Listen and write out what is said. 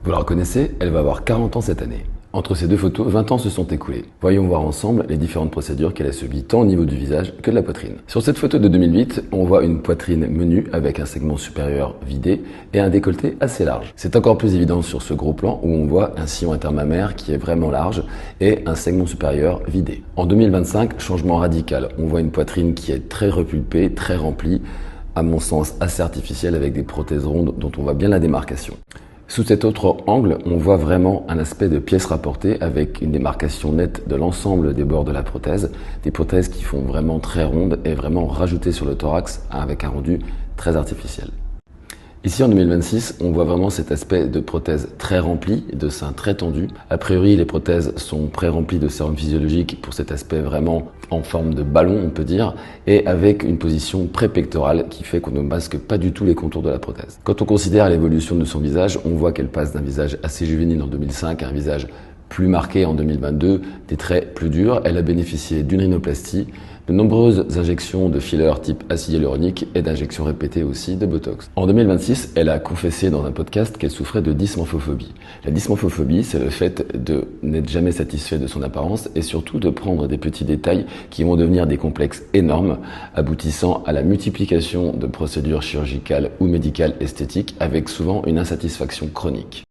Vous la reconnaissez, elle va avoir 40 ans cette année. Entre ces deux photos, 20 ans se sont écoulés. Voyons voir ensemble les différentes procédures qu'elle a subies tant au niveau du visage que de la poitrine. Sur cette photo de 2008, on voit une poitrine menue avec un segment supérieur vidé et un décolleté assez large. C'est encore plus évident sur ce gros plan où on voit un sillon intermammaire qui est vraiment large et un segment supérieur vidé. En 2025, changement radical. On voit une poitrine qui est très repulpée, très remplie, à mon sens assez artificielle avec des prothèses rondes dont on voit bien la démarcation. Sous cet autre angle, on voit vraiment un aspect de pièce rapportée avec une démarcation nette de l'ensemble des bords de la prothèse, des prothèses qui font vraiment très rondes et vraiment rajoutées sur le thorax avec un rendu très artificiel. Ici en 2026, on voit vraiment cet aspect de prothèse très remplie, de sein très tendu. A priori, les prothèses sont pré-remplies de sérum physiologique pour cet aspect vraiment en forme de ballon, on peut dire, et avec une position pré-pectorale qui fait qu'on ne masque pas du tout les contours de la prothèse. Quand on considère l'évolution de son visage, on voit qu'elle passe d'un visage assez juvénile en 2005 à un visage plus marqué en 2022, des traits plus durs. Elle a bénéficié d'une rhinoplastie, de nombreuses injections de fillers type acide hyaluronique et d'injections répétées aussi de Botox. En 2026, elle a confessé dans un podcast qu'elle souffrait de dysmorphophobie. La dysmorphophobie, c'est le fait de n'être jamais satisfait de son apparence et surtout de prendre des petits détails qui vont devenir des complexes énormes, aboutissant à la multiplication de procédures chirurgicales ou médicales esthétiques avec souvent une insatisfaction chronique.